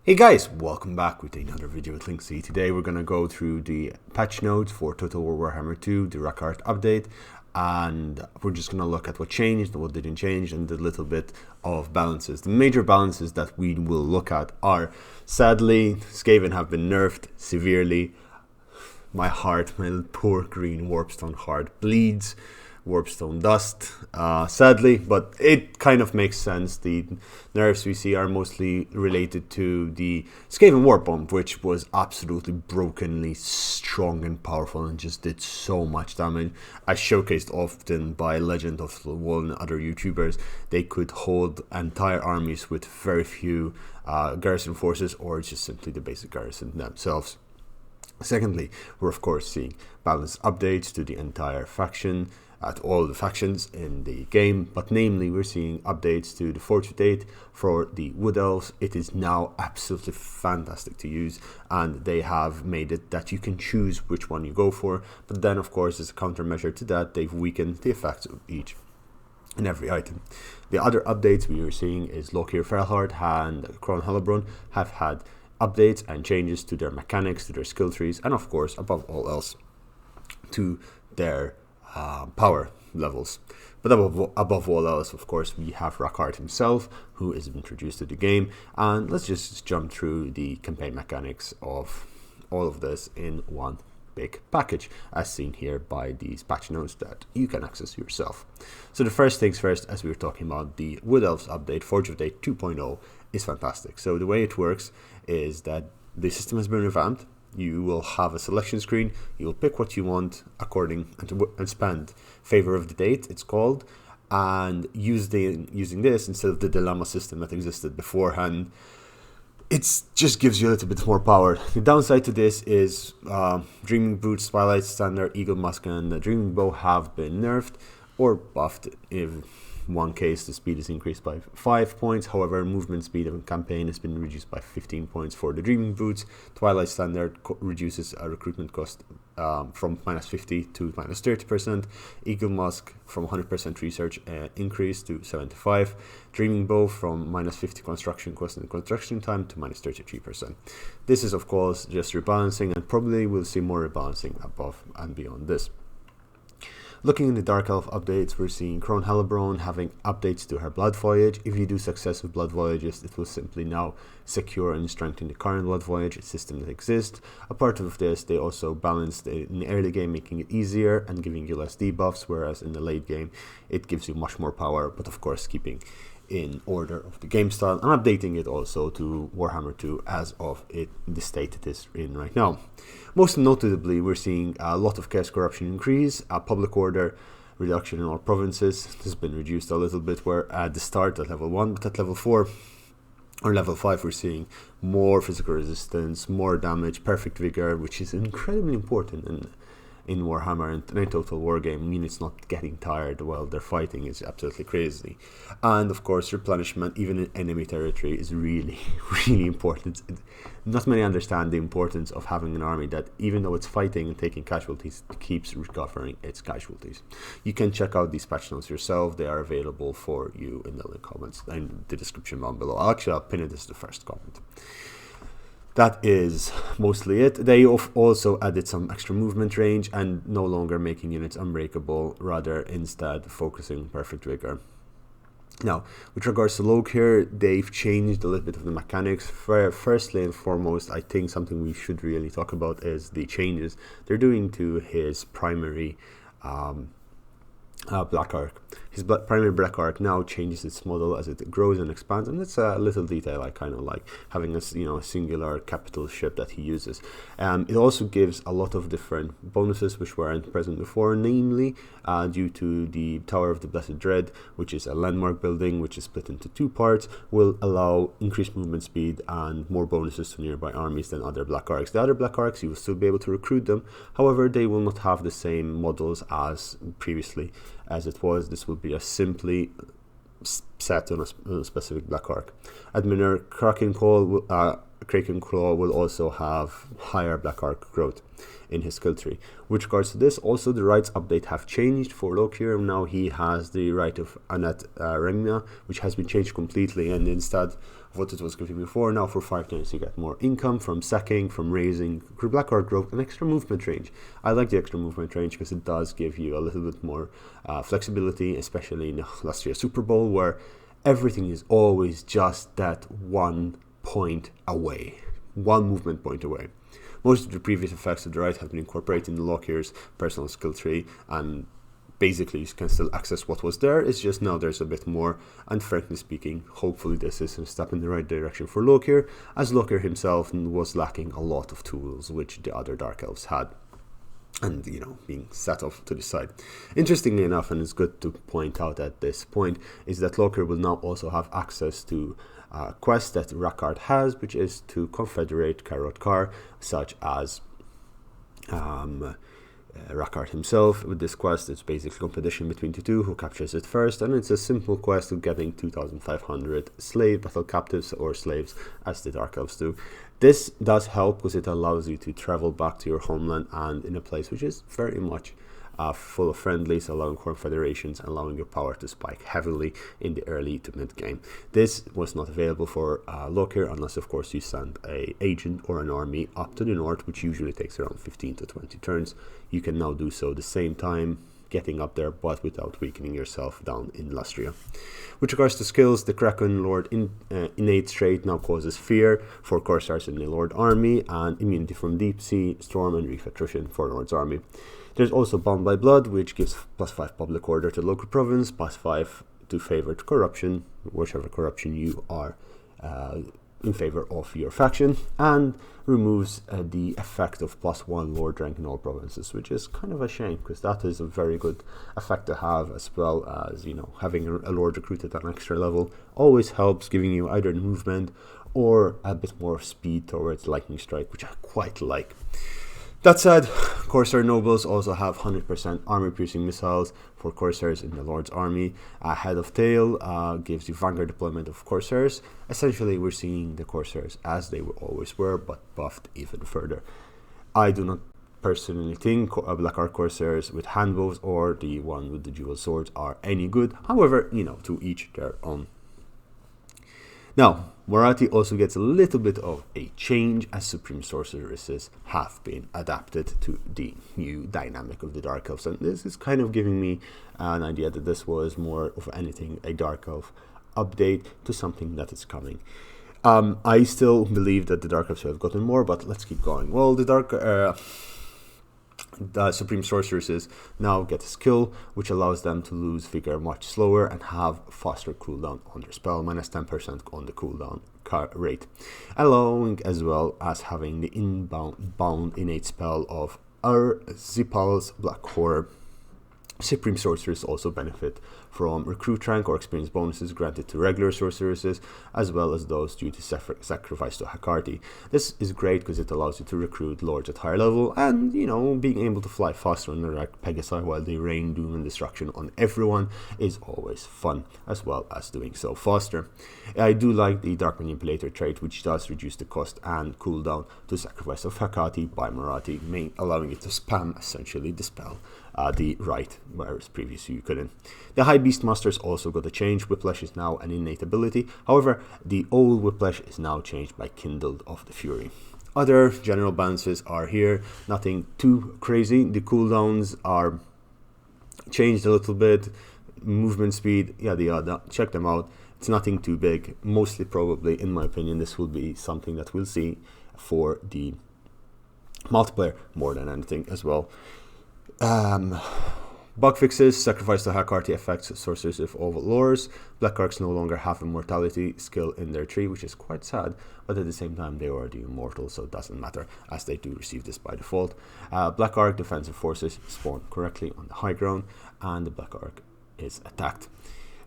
Hey guys, welcome back with another video with Linksi. Today we're going to go through the patch notes for Total War Warhammer 2, the Rakarth update, and we're just going to look at what changed, what didn't change, and a little bit of balances. The major balances that we will look at are, sadly, Skaven have been nerfed severely. My heart, my poor green Warpstone heart bleeds. Warpstone dust, sadly, but it kind of makes sense. The nerfs we see are mostly related to the Skaven Warp Bomb, which was absolutely brokenly strong and powerful and just did so much damage. As showcased often by Legend of the Wall and other YouTubers, they could hold entire armies with very few garrison forces, or just simply the basic garrison themselves. Secondly, we're of course seeing balanced updates to the entire faction, at all the factions in the game, but namely we're seeing updates to the Fortune 8 for the Wood-elves. It is now absolutely fantastic to use, and they have made it that you can choose which one you go for, but then of course as a countermeasure to that, they've weakened the effects of each and every item. The other updates we are seeing is Lokir Ferelhard and Crown Hellebrun have had updates and changes to their mechanics, to their skill trees, and of course above all else to their power levels. But above all else, of course, we have Rakarth himself, who is introduced to the game, and let's just jump through the campaign mechanics of all of this in one big package, as seen here by these patch notes that you can access yourself. So the first things first, as we were talking about, the Wood-elves update, Forge of Day 2.0, is fantastic. So the way it works is that the system has been revamped. You will have a selection screen. You will pick what you want according and spend favor of the date, it's called, and using this instead of the dilemma system that existed beforehand. It just gives you a little bit more power. The downside to this is Dreaming Boots, Twilight Standard, Eagle Mask, and the Dreaming Bow have been nerfed or buffed. In one case, the speed is increased by 5 points. However, movement speed of a campaign has been reduced by 15 points for the Dreaming Boots. Twilight Standard reduces a recruitment cost from -50 to -30%. Eagle Mask from 100% research increase to 75. Dreaming Bow from -50 construction cost and construction time to -33%. This is of course just rebalancing, and probably we'll see more rebalancing above and beyond this. Looking in the Dark Elf updates, we're seeing Crown Hellebrun having updates to her Blood Voyage. If you do successive Blood Voyages, it will simply now secure and strengthen the current Blood Voyage system that exists. A part of this, they also balanced in the early game, making it easier and giving you less debuffs, whereas in the late game, it gives you much more power, but of course keeping in order of the game style, and updating it also to Warhammer 2 as of the state it is in right now. Most notably, we're seeing a lot of chaos corruption increase, a public order reduction in all provinces. This has been reduced a little bit, where at the start at level 1, but at level 4 or level 5 we're seeing more physical resistance, more damage, perfect vigor, which is incredibly important in Warhammer and in a Total War game. Units not getting tired while they're fighting is absolutely crazy. And of course, replenishment, even in enemy territory, is really, really important. Not many understand the importance of having an army that, even though it's fighting and taking casualties, keeps recovering its casualties. You can check out these patch notes yourself. They are available for you in the link comments and the description down below. I'll pin it as the first comment. That is mostly it. They also added some extra movement range and no longer making units unbreakable, rather instead focusing on perfect vigor. Now, with regards to Lokir, they've changed a little bit of the mechanics. Firstly and foremost, I think something we should really talk about is the changes they're doing to his primary Black Arc. His primary Black Arc now changes its model as it grows and expands, and it's a little detail I kind of like, having a singular capital ship that he uses. It also gives a lot of different bonuses which weren't present before, namely due to the Tower of the Blessed Dread, which is a landmark building which is split into 2 parts, will allow increased movement speed and more bonuses to nearby armies than other Black Arcs. The other Black Arcs, you will still be able to recruit them, however they will not have the same models as previously as it was. This will be a simply set on a specific Black Arc. Admiral Krakenclaw will also have higher Black Arc growth in his skill tree. With regards to this, also the rights update have changed for Lokir. Now he has the right of Anat Remna, which has been changed completely, and instead of what it was giving before. Now for 5 turns you get more income from sacking, from raising, Blackguard growth, and extra movement range. I like the extra movement range because it does give you a little bit more flexibility, especially in last year's Super Bowl, where everything is always just that 1 point away, 1 movement point away. Most of the previous effects of the right have been incorporated in the Lockier's personal skill tree, and basically you can still access what was there. It's just now there's a bit more, and frankly speaking, hopefully this is a step in the right direction for Lokier, as Lokier himself was lacking a lot of tools which the other Dark Elves had, and being set off to the side. Interestingly enough, and it's good to point out at this point, is that Lokier will now also have access to quest that Rakarth has, which is to confederate Raikar, such as Rakarth himself. With this quest, it's basically competition between the two, who captures it first, and it's a simple quest of getting 2,500 slave battle captives or slaves, as the Dark Elves do. This does help because it allows you to travel back to your homeland and in a place which is very much full of friendlies, allowing confederations, allowing your power to spike heavily in the early to mid game. This was not available for Lokier unless of course you send a agent or an army up to the north, which usually takes around 15 to 20 turns. You can now do so the same time, getting up there, but without weakening yourself down in Lustria. With regards to skills, the Kraken Lord innate trait now causes fear for Corsairs in the Lord army, and immunity from deep sea, storm, and reef attrition for Lord's army. There's also Bound by Blood, which gives +5 public order to local province, +5 to favored corruption, whichever corruption you are in favor of your faction, and removes the effect of +1 Lord rank in all provinces, which is kind of a shame because that is a very good effect to have, as well as having a Lord recruited at an extra level always helps, giving you either movement or a bit more speed towards lightning strike, which I quite like. That said, Corsair nobles also have 100% armor-piercing missiles for Corsairs in the Lord's army. Head of Tail gives you vanguard deployment of Corsairs. Essentially, we're seeing the Corsairs as they always were, but buffed even further. I do not personally think Blackguard Corsairs with handbows or the one with the dual swords are any good. However, to each their own. Now, morality also gets a little bit of a change as Supreme Sorceresses have been adapted to the new dynamic of the Dark Elves, and this is kind of giving me an idea that this was more of anything a Dark Elf update to something that is coming. I still believe that the Dark Elves have gotten more, but let's keep going. Well, the Supreme Sorceresses now get a skill which allows them to lose vigor much slower and have faster cooldown on their spell, -10% on the cooldown rate, allowing as well as having the bound innate spell of Zipal's Black Horror. Supreme Sorcerers also benefit from recruit rank or experience bonuses granted to regular sorceresses, as well as those due to sacrifice to Hakarti. This is great because it allows you to recruit lords at higher level, and being able to fly faster on the Pegasi while they rain doom and destruction on everyone is always fun, as well as doing so faster. I do like the Dark Manipulator trait, which does reduce the cost and cooldown to sacrifice of Hakati by Marathi, allowing it to spam essentially the spell the right, whereas previously you couldn't. The High Beastmasters also got a change. Whiplash is now an innate ability. However, the old Whiplash is now changed by Kindled of the Fury. Other general balances are here, nothing too crazy. The cooldowns are changed a little bit, movement speed, yada yada, check them out. It's nothing too big. Mostly probably, in my opinion, this will be something that we'll see for the multiplayer more than anything as well. Bug fixes, sacrifice to Hakarti affects sorcerers with all lores. Blackguards no longer have immortality skill in their tree, which is quite sad, but at the same time they are already immortal, so it doesn't matter as they do receive this by default. Blackguard defensive forces spawn correctly on the high ground, and the Blackguard is attacked.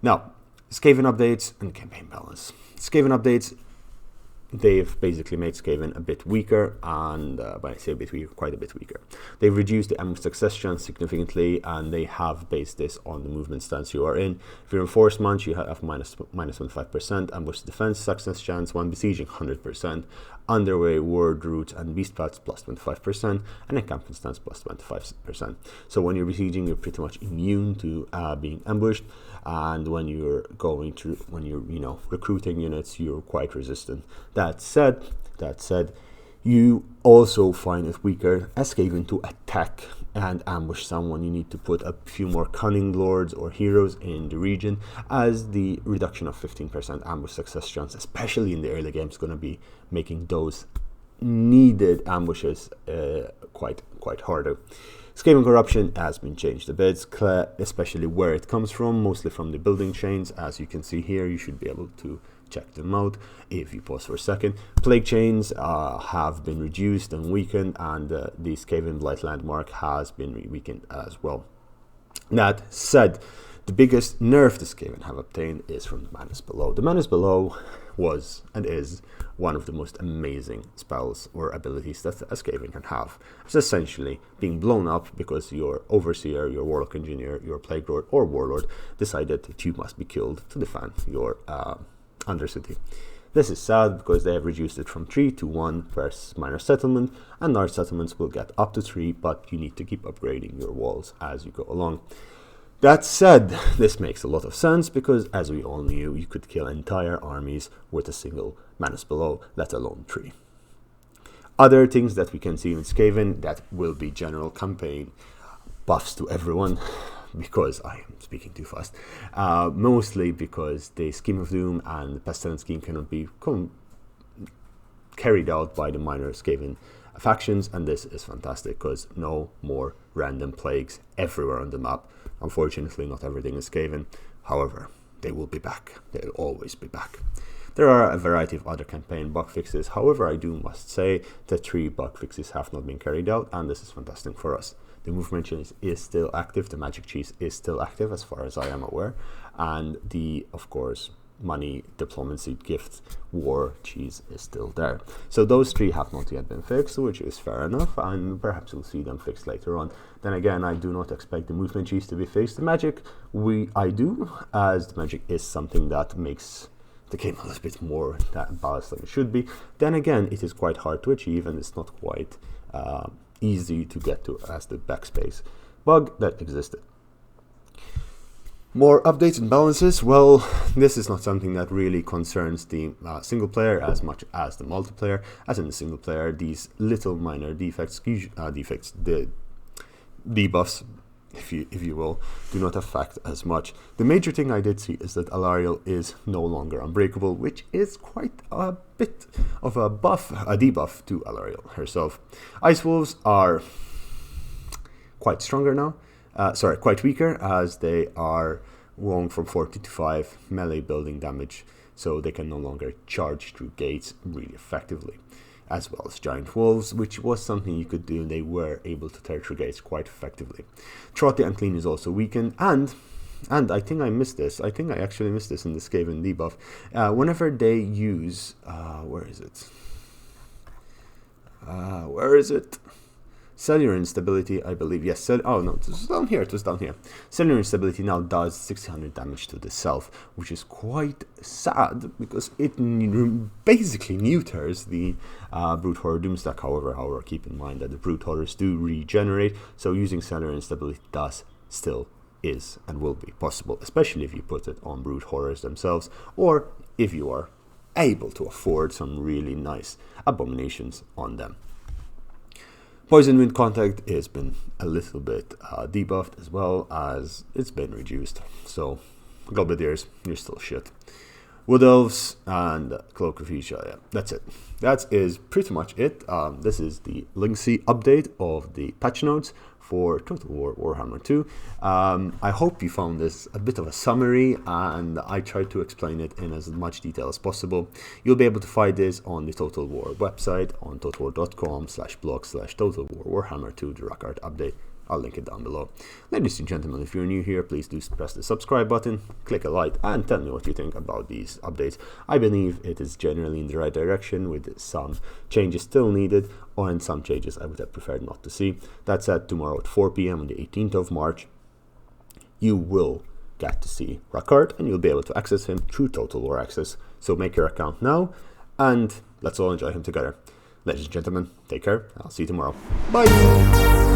Now, Skaven updates and campaign balance. Skaven updates, they've basically made Skaven a bit weaker, and when I say a bit weaker, quite a bit weaker. They've reduced the ambush success chance significantly, and they have based this on the movement stance you are in. If you're in Forest Munch, you have minus 25%, ambush defense success chance when besieging 100%, underway, ward route, and beast paths plus 25%, and encampment stance plus 25%. So when you're besieging, you're pretty much immune to being ambushed, and when you're recruiting units, you're quite resistant. That said, you also find it weaker as Skaven to attack and ambush someone. You need to put a few more cunning lords or heroes in the region, as the reduction of 15% ambush success chance, especially in the early game, is going to be making those needed ambushes quite harder. Skaven corruption has been changed a bit, especially where it comes from, mostly from the building chains. As you can see here, you should be able to check them out if you pause for a second. Plague chains have been reduced and weakened, and the Skaven Blight landmark has been weakened as well. That said, the biggest nerf the Skaven have obtained is from the Madness Below. The Madness Below was and is one of the most amazing spells or abilities that a Skaven can have. It's essentially being blown up because your Overseer, your Warlock Engineer, your Plague Lord or Warlord decided that you must be killed to defend your Undercity. This is sad because they have reduced it from 3 to 1 per minor settlement, and large settlements will get up to 3, but you need to keep upgrading your walls as you go along. That said, this makes a lot of sense because, as we all knew, you could kill entire armies with a single Madness Below, let alone 3. Other things that we can see in Skaven that will be general campaign buffs to everyone, because I am speaking too fast, mostly because the Scheme of Doom and the Pestilence Scheme cannot be carried out by the minor Skaven factions, and this is fantastic because no more random plagues everywhere on the map. Unfortunately, not everything is Skaven. However, they will be back. They'll always be back. There are a variety of other campaign bug fixes. However, I must say that 3 bug fixes have not been carried out, and this is fantastic for us. The movement cheese is still active. The magic cheese is still active, as far as I am aware, and the, of course, money, diplomacy, gift, war cheese is still there. So those 3 have not yet been fixed, which is fair enough, and perhaps we'll see them fixed later on. Then again, I do not expect the movement cheese to be fixed. The magic, I do, as the magic is something that makes the game a little bit more balanced than it should be. Then again, it is quite hard to achieve, and it's not quite easy to get to as the backspace bug that existed. More updates and balances. Well, this is not something that really concerns the single player as much as the multiplayer. As in the single player, these little minor defects, the debuffs, if you will, do not affect as much. The major thing I did see is that Alarielle is no longer unbreakable, which is quite a bit of a debuff to Alarielle herself. Ice Wolves are quite stronger now. Quite weaker, as they are going from 40 to 5 melee building damage, so they can no longer charge through gates really effectively, as well as Giant Wolves, which was something you could do, and they were able to tear through gates quite effectively. Trot the Unclean is also weakened, and I think I missed this. I think I actually missed this in the Skaven debuff. Whenever they use, where is it? Cellular Instability, I believe. Yes, it was down here. Cellular Instability now does 600 damage to the self, which is quite sad because it basically neuters the Brute Horror Doomstack. However, keep in mind that the Brute Horrors do regenerate, so using Cellular Instability still is and will be possible, especially if you put it on Brute Horrors themselves, or if you are able to afford some really nice abominations on them. Poison Wind Contact has been a little bit debuffed, as well as it's been reduced. So, Globadiers, you're still shit. Wood-elves and Cloak of Isha, yeah, that's it. That is pretty much it. This is the Linksi update of the patch notes for Total War Warhammer 2. I hope you found this a bit of a summary, and I tried to explain it in as much detail as possible. You'll be able to find this on the Total War website on totalwar.com/blog/Total War Warhammer 2, the Rakarth update. I'll link it down below. Ladies and gentlemen, if you're new here, please do press the subscribe button, click a like, and tell me what you think about these updates. I believe it is generally in the right direction, with some changes still needed, and some changes I would have preferred not to see. That said, tomorrow at 4 p.m. on the 18th of March, you will get to see Rakarth, and you'll be able to access him through Total War Access. So make your account now, and let's all enjoy him together. Ladies and gentlemen, take care. I'll see you tomorrow. Bye!